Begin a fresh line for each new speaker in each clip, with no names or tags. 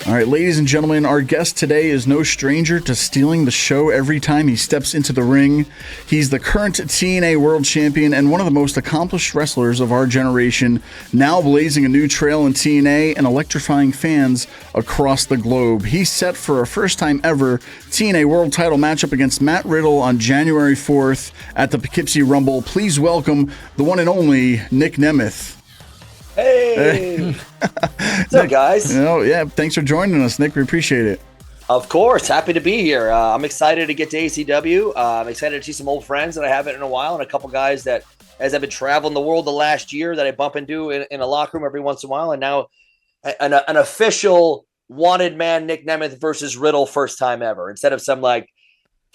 All right, ladies and gentlemen, our guest today is no stranger to stealing the show every time he steps into the ring. He's the current TNA World Champion and one of the most accomplished wrestlers of our generation, now blazing a new trail in TNA and electrifying fans across the globe. He's set for a first-time ever TNA World title matchup against Matt Riddle on January 4th at the Poughkeepsie Rumble. Please welcome the one and only Nic Nemeth.
Hey! What's up, guys?
Yeah, thanks for joining us, Nick. We appreciate it.
Of course. Happy to be here. I'm excited to get to ACW. I'm excited to see some old friends that I haven't in a while and a couple guys that, as I've been traveling the world the last year, that I bump into in a locker room every once in a while. And now an official wanted man, Nic Nemeth versus Riddle, first time ever. Instead of some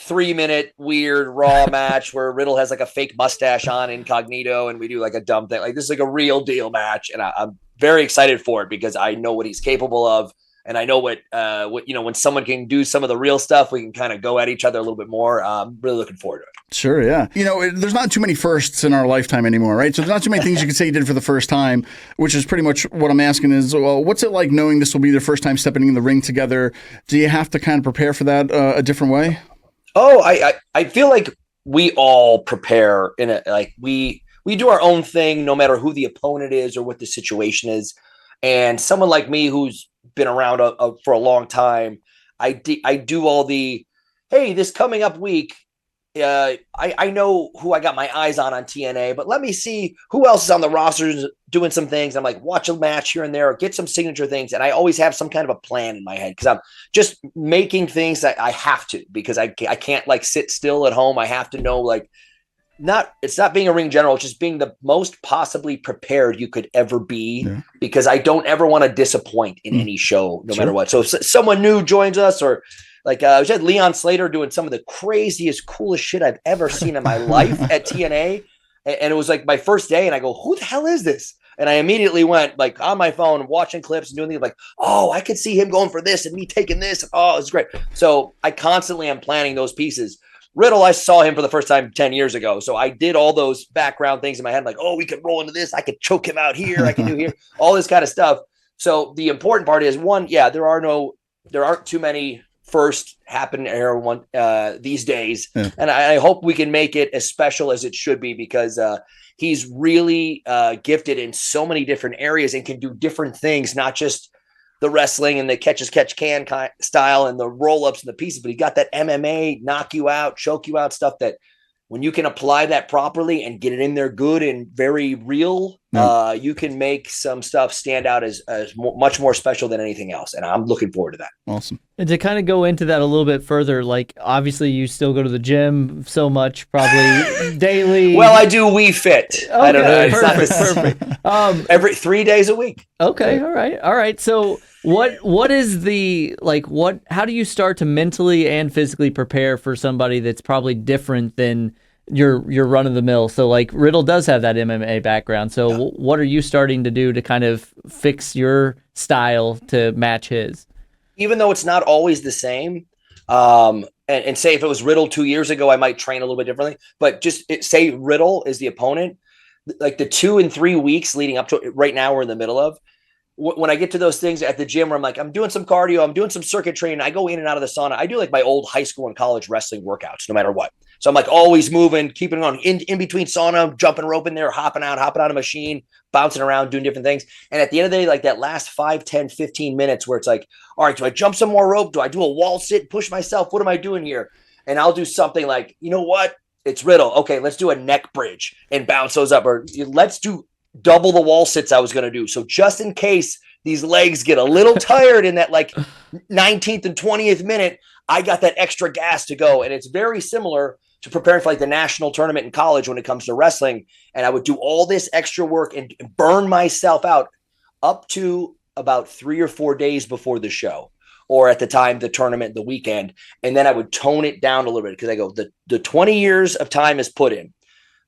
3-minute weird Raw match where Riddle has a fake mustache on incognito and we do a dumb thing. This is a real deal match, and I'm very excited for it because I know what he's capable of, and I know what when someone can do some of the real stuff, we can kind of go at each other a little bit more. I'm really looking forward to it.
Sure, yeah. There's not too many firsts in our lifetime anymore, right? So there's not too many things you can say you did for the first time, which is pretty much what I'm asking is, well, what's it like knowing this will be their first time stepping in the ring together? Do you have to kind of prepare for that a different way?
Oh, I feel like we all prepare we do our own thing, no matter who the opponent is or what the situation is. And someone like me, who's been around for a long time, I do all the, hey, this coming up week, I know who I got my eyes on TNA, but let me see who else is on the roster doing some things. I'm watch a match here and there, or get some signature things. And I always have some kind of a plan in my head because I'm just making things that I have to, because I can't sit still at home. I have to know, it's not being a ring general, it's just being the most possibly prepared you could ever be, because I don't ever want to disappoint in any show, no matter what. So if someone new joins us, or we had Leon Slater doing some of the craziest, coolest shit I've ever seen in my life at TNA. And it was my first day, and I go, who the hell is this? And I immediately went on my phone, watching clips and doing things oh, I could see him going for this and me taking this. Oh, it's great. So I constantly am planning those pieces. Riddle, I saw him for the first time 10 years ago. So I did all those background things in my head, oh, we could roll into this. I could choke him out here. I can do here, all this kind of stuff. So the important part is, one, there aren't too many first happen everyone these days, and I hope we can make it as special as it should be, because he's really gifted in so many different areas and can do different things, not just the wrestling and the catch-as-catch-can style and the roll-ups and the pieces, but he got that MMA knock you out, choke you out stuff that when you can apply that properly and get it in there good and very real, you can make some stuff stand out as much more special than anything else. And I'm looking forward to that.
Awesome.
And to kind of go into that a little bit further, obviously you still go to the gym so much, probably daily.
Well, I do Wii Fit.
Okay,
I don't know.
Perfect.
Every 3 days a week.
Okay. All right. So what is the, how do you start to mentally and physically prepare for somebody that's probably different than your run of the mill? So Riddle does have that MMA background. So what are you starting to do to kind of fix your style to match his?
Even though it's not always the same, and say if it was Riddle 2 years ago, I might train a little bit differently, but just say Riddle is the opponent, the 2 and 3 weeks leading up to it, right now we're in the middle of, when I get to those things at the gym where I'm doing some cardio, I'm doing some circuit training, I go in and out of the sauna. I do my old high school and college wrestling workouts, no matter what. So I'm always moving, keeping it on in between sauna, jumping rope in there, hopping out of a machine, bouncing around, doing different things. And at the end of the day, that last 5, 10, 15 minutes where it's all right, do I jump some more rope? Do I do a wall sit, push myself? What am I doing here? And I'll do something you know what? It's Riddle. Okay, let's do a neck bridge and bounce those up. Or let's do double the wall sits I was going to do. So just in case these legs get a little tired in that 19th and 20th minute, I got that extra gas to go. And it's very similar to preparing for the national tournament in college when it comes to wrestling. And I would do all this extra work and burn myself out up to about 3 or 4 days before the show, or at the time, the tournament, the weekend. And then I would tone it down a little bit, because I go, the 20 years of time is put in.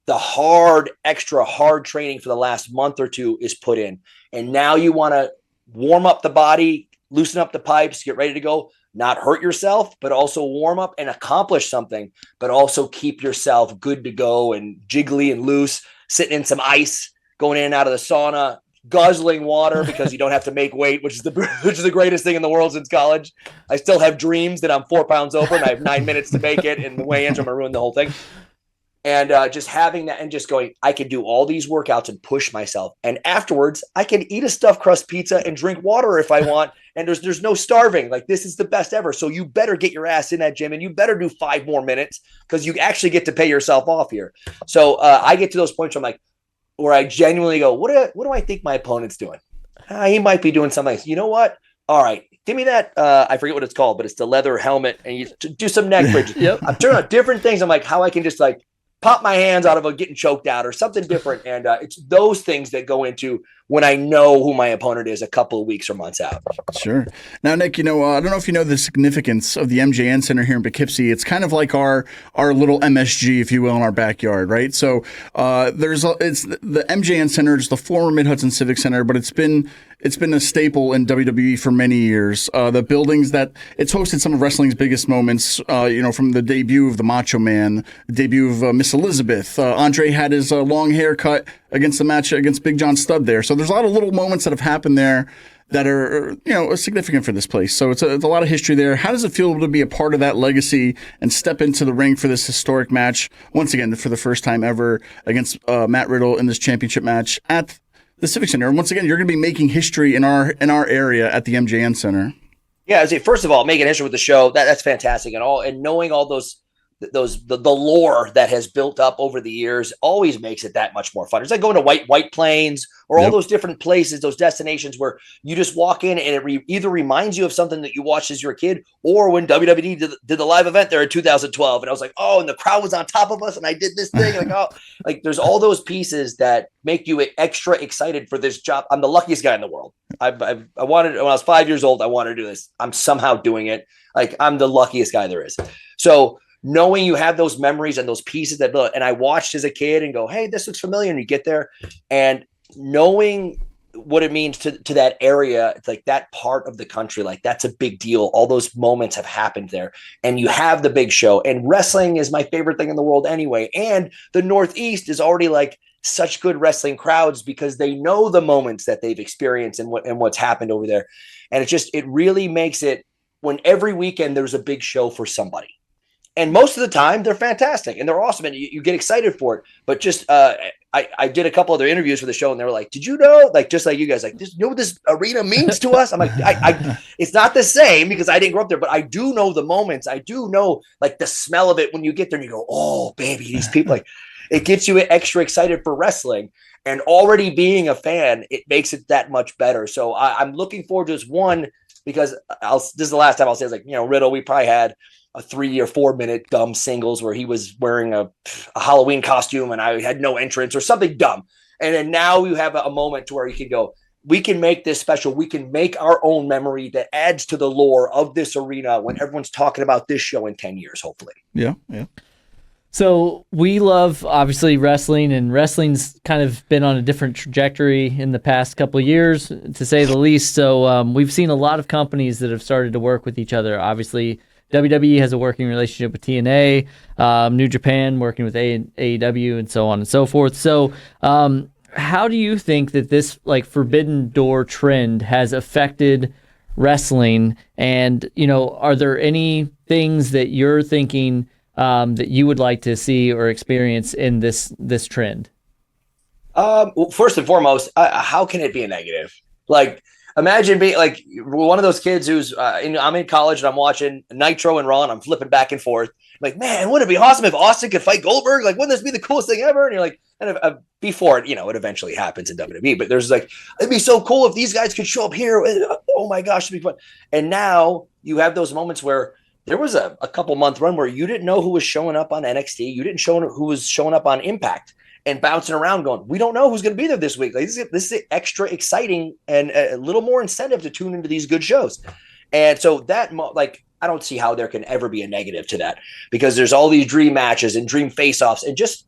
The extra hard training for the last month or two is put in. And now you want to warm up the body, loosen up the pipes, get ready to go, not hurt yourself, but also warm up and accomplish something, but also keep yourself good to go and jiggly and loose, sitting in some ice, going in and out of the sauna, guzzling water because you don't have to make weight, which is the greatest thing in the world since college. I still have dreams that I'm 4 pounds over and I have 9 minutes to make it, and the weigh-ins are going to ruin the whole thing. And just having that and just going, I can do all these workouts and push myself. And afterwards, I can eat a stuffed crust pizza and drink water if I want. And there's no starving. Like, this is the best ever. So you better get your ass in that gym and you better do 5 more minutes because you actually get to pay yourself off here. So I get to those points where I'm like, where I genuinely go, what do I think my opponent's doing? He might be doing something. You know what? All right. Give me that. I forget what it's called, but it's the leather helmet and you do some neck bridges.
Yep.
I'm turning on different things. I'm like, how I can just like pop my hands out of getting choked out or something different. And it's those things that go into when I know who my opponent is a couple of weeks or months out. Sure.
Now, Nick, I don't know if you know the significance of the MJN Center here in Poughkeepsie. It's kind of like our little MSG, if you will, in our backyard, right? So it's the MJN Center, it's the former Mid-Hudson Civic Center, but it's been a staple in WWE for many years. The buildings that it's hosted some of wrestling's biggest moments, from the debut of the Macho Man, the debut of Miss Elizabeth. Andre had his long haircut against the match against Big John Studd there. So there's a lot of little moments that have happened there that are, significant for this place. So it's a lot of history there. How does it feel to be a part of that legacy and step into the ring for this historic match, once again, for the first time ever against Matt Riddle in this championship match at the Civic Center? And once again, you're going to be making history in our area at the MJN Center.
Yeah, first of all, making history with the show, that's fantastic. And knowing all the lore that has built up over the years always makes it that much more fun. It's like going to White Plains or all those different places, those destinations where you just walk in and it either reminds you of something that you watched as you were a kid, or when WWE did the live event there in 2012. And I was like, oh, and the crowd was on top of us and I did this thing. There's all those pieces that make you extra excited for this job. I'm the luckiest guy in the world. I wanted, when I was 5 years old, I wanted to do this. I'm somehow doing it. I'm the luckiest guy there is. So knowing you have those memories and those pieces and I watched as a kid and go, hey, this looks familiar. And you get there and knowing what it means to that area, it's like that part of the country, like that's a big deal. All those moments have happened there and you have the big show, and wrestling is my favorite thing in the world anyway. And the Northeast is already like such good wrestling crowds because they know the moments that they've experienced and what's happened over there. And it really makes it when every weekend there's a big show for somebody. And most of the time, they're fantastic and they're awesome, and you get excited for it. But just I did a couple other interviews for the show, and they were like, "Did you know?" Like just like you guys, like, "You know what this arena means to us?" I'm like, I it's not the same because I didn't grow up there, but I do know the moments. I do know like the smell of it when you get there, and you go, "Oh, baby, these people!" Like it gets you extra excited for wrestling. And already being a fan, it makes it that much better. So I'm looking forward to this one because this is the last time I'll say, it's like, Riddle, we probably had a 3 or 4 minute dumb singles where he was wearing a Halloween costume and I had no entrance or something dumb. And then now you have a moment to where you can go, we can make this special. We can make our own memory that adds to the lore of this arena when everyone's talking about this show in 10 years, hopefully.
Yeah.
So we love, obviously, wrestling, and wrestling's kind of been on a different trajectory in the past couple of years, to say the least. So we've seen a lot of companies that have started to work with each other. Obviously, WWE has a working relationship with TNA, New Japan working with AEW, and so on and so forth. So how do you think that this Forbidden Door trend has affected wrestling? And, are there any things that you're thinking that you would like to see or experience in this trend?
Well, first and foremost, how can it be a negative? Imagine being one of those kids who's I'm in college and I'm watching Nitro and Raw and I'm flipping back and forth. I'm like, man, wouldn't it be awesome if Austin could fight Goldberg? Wouldn't this be the coolest thing ever? And you're like, and before it, it eventually happens in WWE, but there's it'd be so cool if these guys could show up here. Oh my gosh, it'd be fun. And now you have those moments where there was a couple month run where you didn't know who was showing up on NXT. You didn't show who was showing up on Impact and bouncing around going, we don't know who's going to be there this week. This is extra exciting and a little more incentive to tune into these good shows. And so that I don't see how there can ever be a negative to that because there's all these dream matches and dream face-offs and just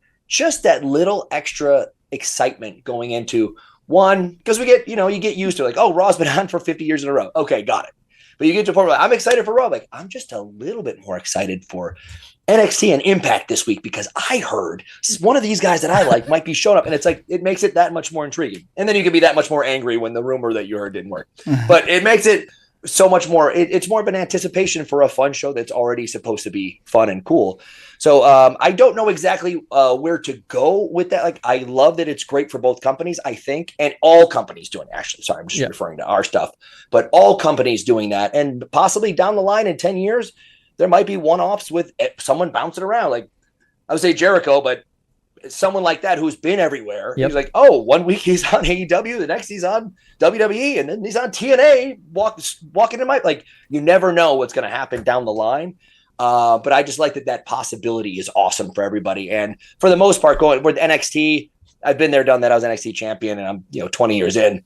that little extra excitement going into one, because we get, you get used to Raw's been on for 50 years in a row. Okay, got it. But you get to a point where I'm excited for Raw. Like, I'm just a little bit more excited for NXT and Impact this week because I heard one of these guys that I like might be showing up, and it's like it makes it that much more intriguing. And then you can be that much more angry when the rumor that you heard didn't work. But it makes it so much more. It's more of an anticipation for a fun show that's already supposed to be fun and cool. So I don't know exactly where to go with that. Like, I love that it's great for both companies, I think, and all companies doing it, actually. Sorry, I'm just referring to our stuff, but all companies doing that, and possibly down the line in 10 years. There might be one-offs with someone bouncing around. Like, I would say Jericho, but someone like that who's been everywhere. He's like, oh, 1 week he's on AEW, the next he's on WWE, and then he's on TNA, walking in my, like, you never know what's going to happen down the line. But I just like that possibility is awesome for everybody. And for the most part, going with NXT, I've been there, done that. I was NXT champion, and I'm 20 years in.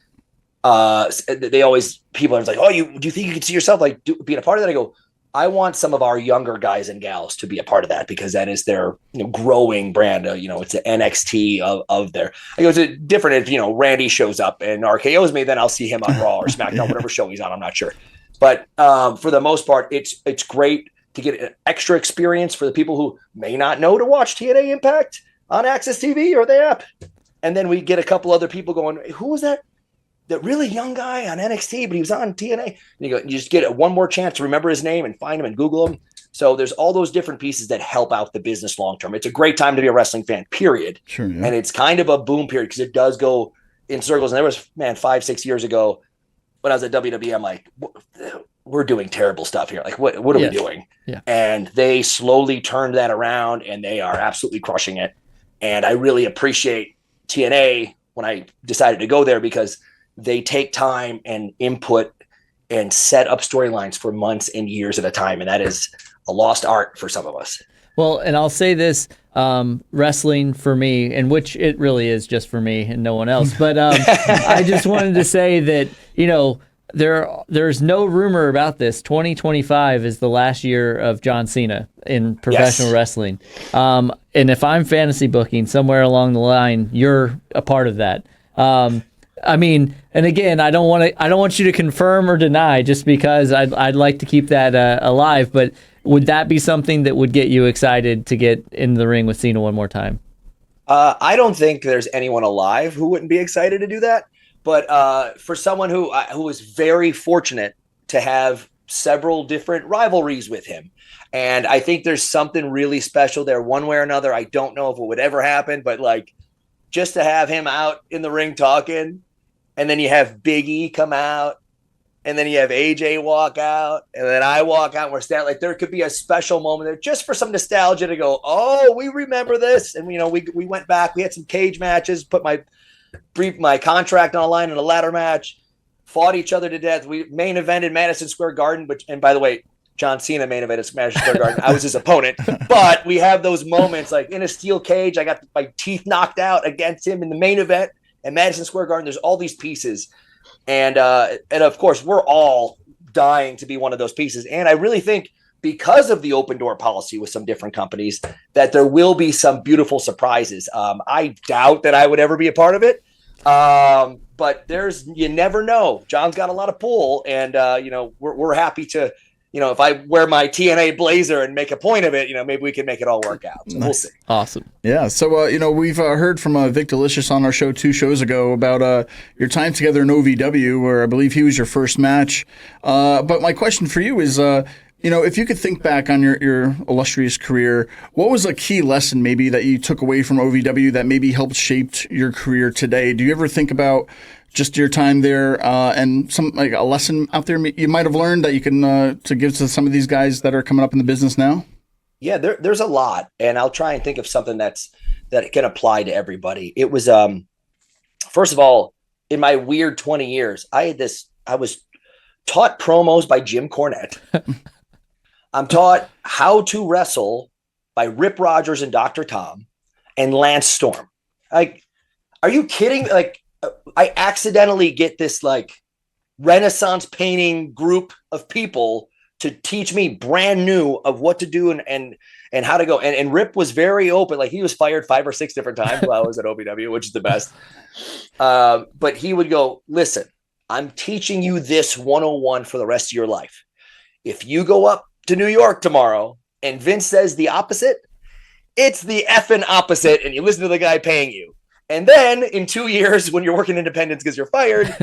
People are like, oh, do you think you could see yourself like being a part of that? I go, I want some of our younger guys and gals to be a part of that because that is their growing brand. It's an NXT of their. I go, it's different if Randy shows up and RKO's me, then I'll see him on Raw or SmackDown, whatever show he's on. I'm not sure, but for the most part, it's great to get an extra experience for the people who may not know to watch TNA Impact on Access TV or the app, and then we get a couple other people going, who was that? That really young guy on NXT, but he was on TNA. And you just get one more chance to remember his name and find him and Google him. So there's all those different pieces that help out the business long term. It's a great time to be a wrestling fan, period.
Sure, yeah.
And it's kind of a boom period because it does go in circles. And there was, 5-6 years ago when I was at WWE, I'm like, we're doing terrible stuff here. Like, what are we doing?
Yeah.
And they slowly turned that around, and they are absolutely crushing it. And I really appreciate TNA when I decided to go there because they take time and input and set up storylines for months and years at a time. And that is a lost art for some of us.
Well, and I'll say this, wrestling for me, and which it really is just for me and no one else, but I just wanted to say that, there's no rumor about this. 2025 is the last year of John Cena in professional wrestling. And if I'm fantasy booking somewhere along the line, you're a part of that. And again, I don't want you to confirm or deny just because I'd like to keep that alive. But would that be something that would get you excited to get in the ring with Cena one more time?
I don't think there's anyone alive who wouldn't be excited to do that. But for someone who was very fortunate to have several different rivalries with him, and I think there's something really special there, one way or another. I don't know if it would ever happen, but like just to have him out in the ring talking. And then you have Big E come out, and then you have AJ walk out, and then I walk out, and we're standing. Like, there could be a special moment there just for some nostalgia to go, oh, we remember this. And, we went back. We had some cage matches, put my contract on the line in a ladder match, fought each other to death. We main evented Madison Square Garden. And by the way, John Cena main evented Madison Square Garden. I was his opponent. But we have those moments like in a steel cage. I got my teeth knocked out against him in the main event. And Madison Square Garden, there's all these pieces. And of course, we're all dying to be one of those pieces. And I really think because of the open door policy with some different companies, that there will be some beautiful surprises. I doubt that I would ever be a part of it. But you never know. John's got a lot of pull. And, we're happy to, if I wear my TNA blazer and make a point of it, maybe we can make it all work out. So we'll see.
Awesome.
Yeah. So, we've heard from Vic Delicious on our show 2 shows ago about your time together in OVW, where I believe he was your first match. But my question for you is, if you could think back on your illustrious career, what was a key lesson maybe that you took away from OVW that maybe helped shape your career today? Do you ever think about just your time there and some like a lesson out there you might have learned that you can to give to some of these guys that are coming up in the business now? Yeah,
there's a lot, and I'll try and think of something that can apply to everybody. It was first of all, in my weird 20 years, I was taught promos by Jim Cornette. I'm taught how to wrestle by Rip Rogers and Dr. Tom and Lance Storm. Like, are you kidding? Like, I accidentally get this like Renaissance painting group of people to teach me brand new of what to do and how to go. And Rip was very open. Like, he was fired 5 or 6 different times while I was at OVW, which is the best. But he would go, listen, I'm teaching you this 101 for the rest of your life. If you go up to New York tomorrow and Vince says the opposite, it's the effing opposite, and you listen to the guy paying you. And then in 2 years, when you're working independence because you're fired,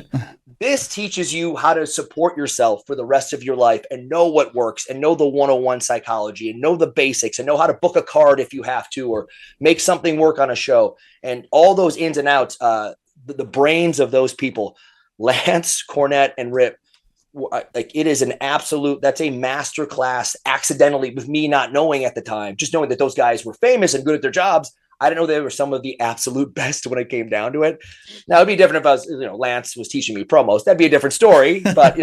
this teaches you how to support yourself for the rest of your life and know what works and know the 101 psychology and know the basics and know how to book a card if you have to, or make something work on a show, and all those ins and outs. The brains of those people, Lance, Cornette, and Rip, like, it is an absolute, that's a master class accidentally, with me not knowing at the time, just knowing that those guys were famous and good at their jobs. I didn't know they were some of the absolute best when it came down to it. Now, it'd be different if I was, Lance was teaching me promos. That'd be a different story. But,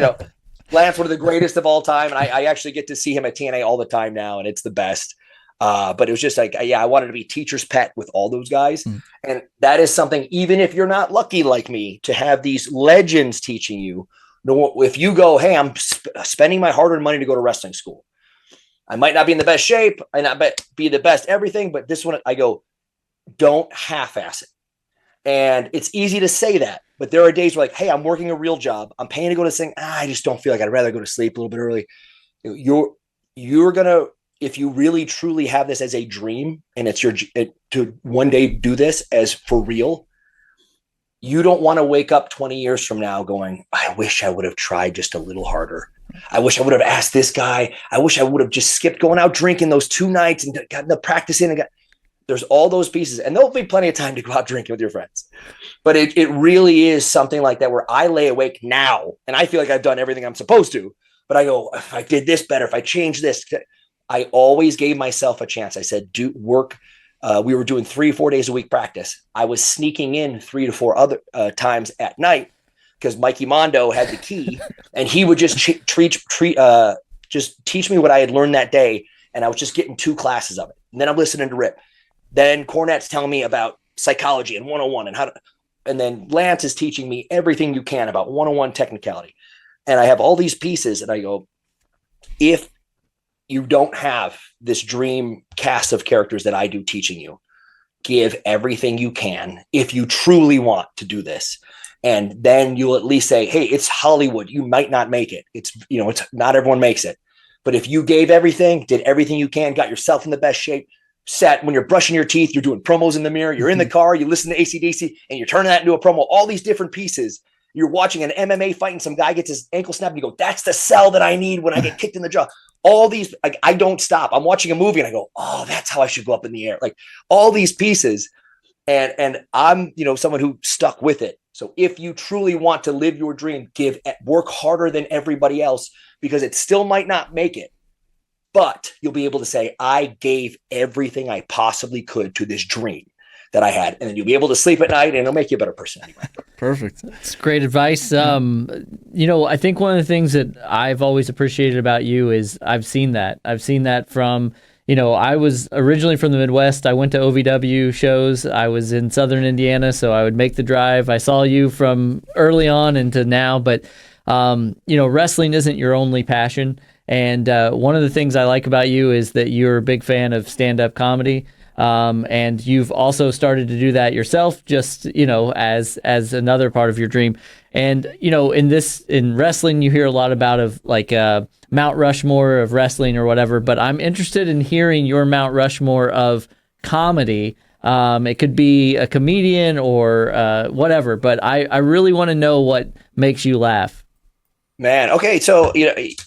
Lance, one of the greatest of all time. And I actually get to see him at TNA all the time now, and it's the best. But it was just like, I wanted to be teacher's pet with all those guys. And that is something, even if you're not lucky like me, to have these legends teaching you. If you go, hey, I'm spending my hard-earned money to go to wrestling school. I might not be in the best shape. I not be the best everything, but this one, I go, don't half-ass it. And it's easy to say that, but there are days where, like, hey, I'm working a real job. I'm paying to go to this thing. I just don't feel like, I'd rather go to sleep a little bit early. You're going to, if you really truly have this as a dream, and it's to one day do this as for real, you don't want to wake up 20 years from now going, I wish I would have tried just a little harder. I wish I would have asked this guy. I wish I would have just skipped going out drinking those 2 nights and gotten the practice in. There's all those pieces, and there'll be plenty of time to go out drinking with your friends. But it really is something like that, where I lay awake now and I feel like I've done everything I'm supposed to, but I go, if I did this better, if I changed this, I always gave myself a chance. I said, do work. We were doing 3-4 days a week practice. I was sneaking in 3 to 4 other times at night, because Mikey Mondo had the key, and he would just just teach me what I had learned that day. And I was just getting 2 classes of it. And then I'm listening to Rip. Then Cornette's telling me about psychology and 101 and how to, and then Lance is teaching me everything you can about 101 technicality. And I have all these pieces, and I go, if you don't have this dream cast of characters that I do teaching you, give everything you can if you truly want to do this. And then you'll at least say, hey, it's Hollywood. You might not make it. It's not everyone makes it. But if you gave everything, did everything you can, got yourself in the best shape, sat when you're brushing your teeth, you're doing promos in the mirror, you're in the car, you listen to AC/DC, and you're turning that into a promo, all these different pieces. You're watching an MMA fight and some guy gets his ankle snapped, and you go, that's the sell that I need when I get kicked in the jaw. All these, like, I don't stop. I'm watching a movie and I go, oh, that's how I should go up in the air. Like, all these pieces. And I'm, someone who stuck with it. So if you truly want to live your dream, work harder than everybody else, because it still might not make it. But you'll be able to say, I gave everything I possibly could to this dream that I had. And then you'll be able to sleep at night, and it'll make you a better person anyway.
Perfect.
It's great advice. I think one of the things that I've always appreciated about you is I've seen that from, I was originally from the Midwest. I went to OVW shows. I was in Southern Indiana, so I would make the drive. I saw you from early on into now, but, wrestling isn't your only passion. And one of the things I like about you is that you're a big fan of stand-up comedy. And you've also started to do that yourself, just, as another part of your dream. And, in wrestling, you hear a lot about Mount Rushmore of wrestling or whatever, but I'm interested in hearing your Mount Rushmore of comedy. It could be a comedian or whatever, but I really want to know what makes you laugh.
Man, okay, so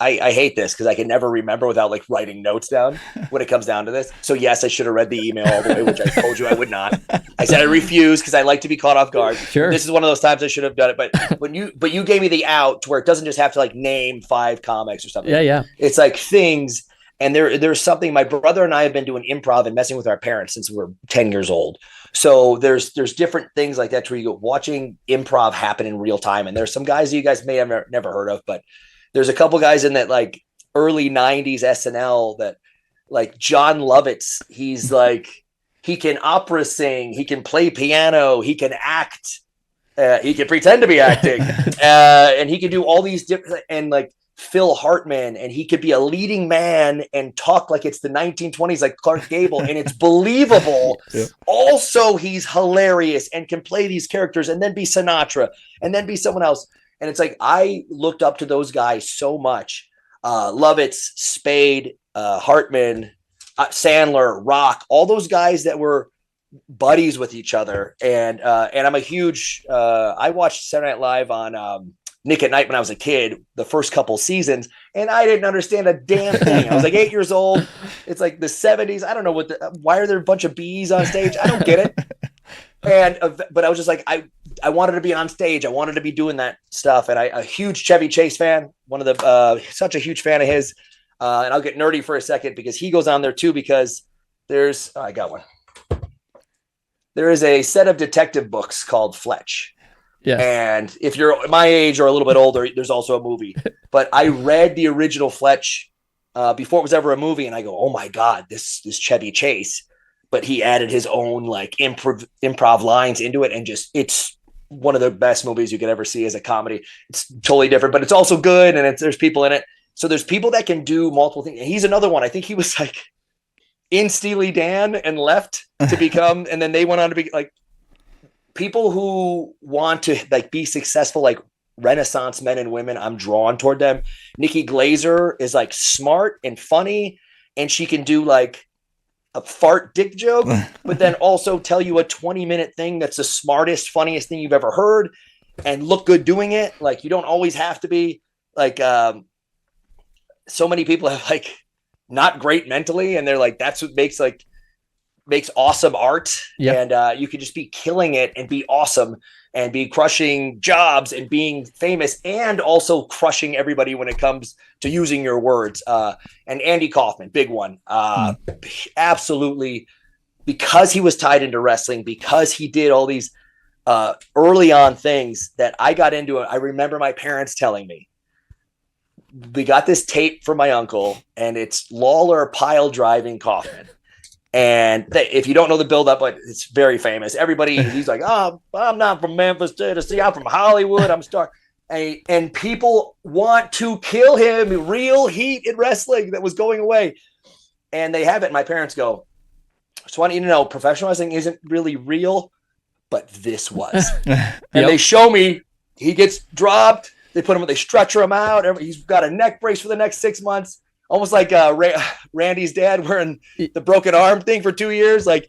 I hate this because I can never remember without writing notes down when it comes down to this. So yes, I should have read the email all the way, which I told you I would not. I said I refuse because I like to be caught off guard.
Sure.
This is one of those times I should have done it, but you gave me the out to where it doesn't just have to name 5 comics or something.
Yeah.
It's like things, and there's something. My brother and I have been doing improv and messing with our parents since we were 10 years old. So there's different things like that where you go watching improv happen in real time. And there's some guys that you guys may have never heard of, but there's a couple guys in that early 90s SNL that John Lovitz. He's he can opera sing, he can play piano, he can act, he can pretend to be acting, and he can do all these different, and Phil Hartman, and he could be a leading man and talk like it's the 1920s, like Clark Gable, and it's believable. Yeah. Also, he's hilarious and can play these characters and then be Sinatra and then be someone else. And it's like, I looked up to those guys so much. Lovitz, Spade, Hartman, Sandler, Rock, all those guys that were buddies with each other. And I'm a huge, I watched Saturday Night Live on Nick at Night when I was a kid, the first couple seasons, and I didn't understand a damn thing. I was like 8 years old. It's like the 70s. I don't know why are there a bunch of bees on stage? I don't get it. But I was just like, I wanted to be on stage. I wanted to be doing that stuff. And a huge Chevy Chase fan, one of the, such a huge fan of his. And I'll get nerdy for a second because he goes on there too, because I got one. There is a set of detective books called Fletch.
Yeah.
And if you're my age or a little bit older, there's also a movie. But I read the original Fletch before it was ever a movie. And I go, oh my God, this Chevy Chase. But he added his own like improv lines into it. And it's one of the best movies you could ever see as a comedy. It's totally different, but it's also good. And there's people in it. So there's people that can do multiple things. And he's another one. I think he was like in Steely Dan and left to become, and then they went on to be like people who want to like be successful, like Renaissance men and women. I'm drawn toward them. Nikki Glazer is like smart and funny, and she can do like a fart dick joke, but then also tell you a 20-minute thing that's the smartest, funniest thing you've ever heard and look good doing it. Like you don't always have to be like, so many people have like not great mentally. And they're like, that's what makes awesome art. Yep. And you can just be killing it and be awesome and be crushing jobs and being famous and also crushing everybody when it comes to using your words. And Andy Kaufman, big one. Absolutely. Because he was tied into wrestling, because he did all these early on things that I got into. I remember my parents telling me, we got this tape from my uncle and it's Lawler pile driving Kaufman. And if you don't know the build-up, but it's very famous. Everybody, he's like, oh, I'm not from Memphis, Tennessee. I'm from Hollywood. I'm a star. And people want to kill him. Real heat in wrestling that was going away. And they have it. And my parents go, just want you to know, professional wrestling isn't really real, but this was. And they show me, he gets dropped. They stretcher him out. He's got a neck brace for the next 6 months. Almost like Randy's dad wearing the broken arm thing for 2 years. Like,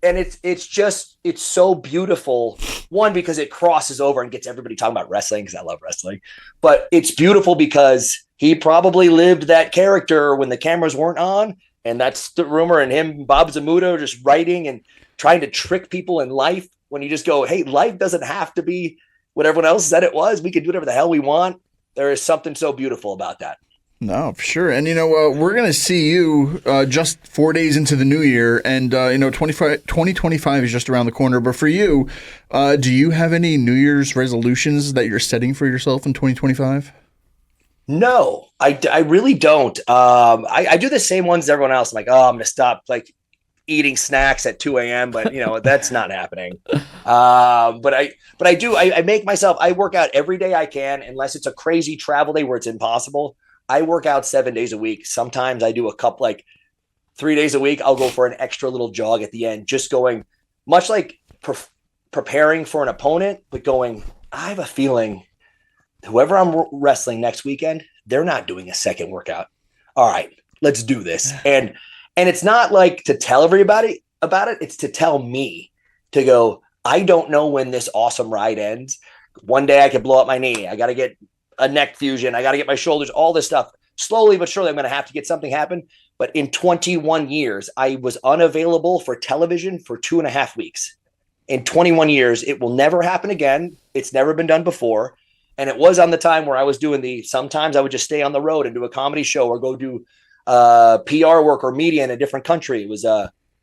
and it's so beautiful. One, because it crosses over and gets everybody talking about wrestling, because I love wrestling. But it's beautiful because he probably lived that character when the cameras weren't on. And that's the rumor. And him, Bob Zamuto, just writing and trying to trick people in life when you just go, hey, life doesn't have to be what everyone else said it was. We can do whatever the hell we want. There is something so beautiful about that.
No, for sure. And, we're going to see you just 4 days into the new year. And, 2025 is just around the corner. But for you, do you have any New Year's resolutions that you're setting for yourself in 2025?
No, I really don't. I do the same ones as everyone else. I'm like, oh, I'm going to stop like eating snacks at 2 a.m. But, that's not happening. But I make myself, I work out every day I can, unless it's a crazy travel day where it's impossible. I work out 7 days a week. Sometimes I do a couple, like 3 days a week. I'll go for an extra little jog at the end, just going much like preparing for an opponent, but going, I have a feeling whoever I'm wrestling next weekend, they're not doing a second workout. All right, let's do this. And it's not like to tell everybody about it. It's to tell me to go, I don't know when this awesome ride ends. One day I could blow up my knee. I got to get a neck fusion. I got to get my shoulders, all this stuff. Slowly but surely, I'm going to have to get something happen. But in 21 years, I was unavailable for television for 2.5 weeks. In 21 years, it will never happen again. It's never been done before. And it was on the time where I was doing sometimes I would just stay on the road and do a comedy show or go do PR work or media in a different country. It was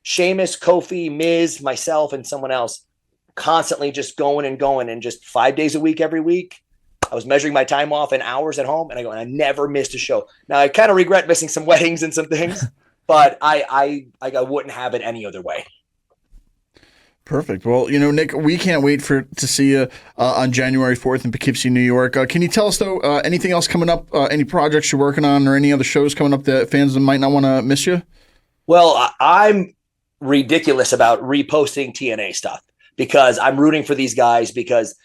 Sheamus, Kofi, Miz, myself, and someone else constantly just going and just 5 days a week, every week. I was measuring my time off in hours at home, and I never missed a show. Now I kind of regret missing some weddings and some things, but I wouldn't have it any other way.
Perfect. Well, Nick, we can't wait to see you on January 4th in Poughkeepsie, New York. Can you tell us, though, anything else coming up, any projects you're working on or any other shows coming up that fans might not want to miss you?
Well, I'm ridiculous about reposting TNA stuff because I'm rooting for these guys because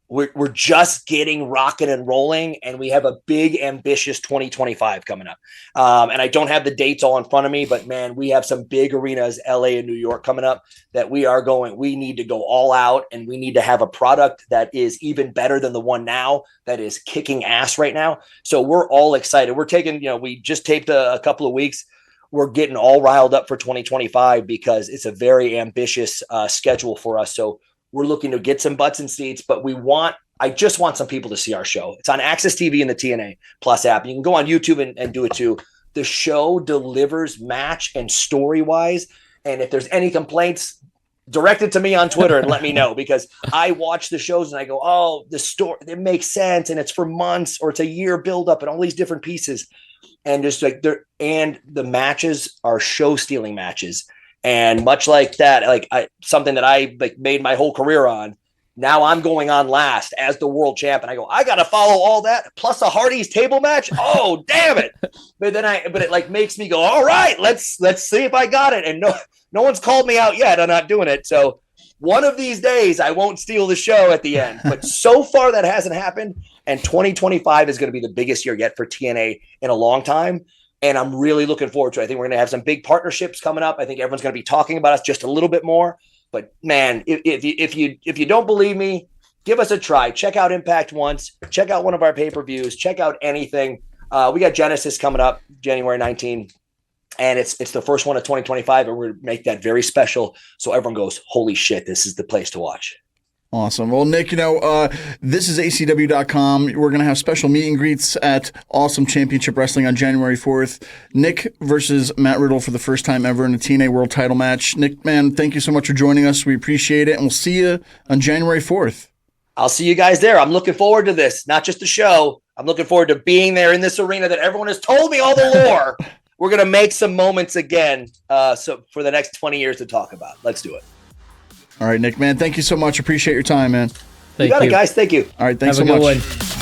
we're just getting rocking and rolling, and we have a big, ambitious 2025 coming up. And I don't have the dates all in front of me, but man, we have some big arenas, LA and New York, coming up that we need to go all out, and we need to have a product that is even better than the one now that is kicking ass right now. So we're all excited. We're taking, we just taped a couple of weeks. We're getting all riled up for 2025 because it's a very ambitious schedule for us. So we're looking to get some butts and seats, but I just want some people to see our show. It's on Access TV and the TNA Plus app. You can go on YouTube and do it too. The show delivers match and story-wise. And if there's any complaints, direct it to me on Twitter and let me know, because I watch the shows and I go, oh, the story, it makes sense. And it's for months, or it's a year buildup and all these different pieces. And just like the matches are show-stealing matches. And much like that, something that I made my whole career on, now I'm going on last as the world champ, and I go, I got to follow all that plus a Hardy's table match. Oh, damn it. But it makes me go, all right, let's see if I got it. And no one's called me out yet. I'm not doing it. So one of these days I won't steal the show at the end, but so far that hasn't happened. And 2025 is going to be the biggest year yet for TNA in a long time. And I'm really looking forward to it. I think we're going to have some big partnerships coming up. I think everyone's going to be talking about us just a little bit more. But man, if you don't believe me, give us a try. Check out Impact once. Check out one of our pay-per-views. Check out anything. We got Genesis coming up January 19th, and it's the first one of 2025, and we're going to make that very special so everyone goes, holy shit, this is the place to watch.
Awesome. Well, Nic, this is ACW.com. We're going to have special meet and greets at Awesome Championship Wrestling on January 4th. Nic versus Matt Riddle for the first time ever in a TNA World title match. Nic, man, thank you so much for joining us. We appreciate it, and we'll see you on January 4th.
I'll see you guys there. I'm looking forward to this, not just the show. I'm looking forward to being there in this arena that everyone has told me all the lore. We're going to make some moments again so for the next 20 years to talk about. Let's do it.
All right, Nic, man, thank you so much. Appreciate your time, man.
You got it, guys. Thank you.
All right, thanks
so
much.
Have a good one.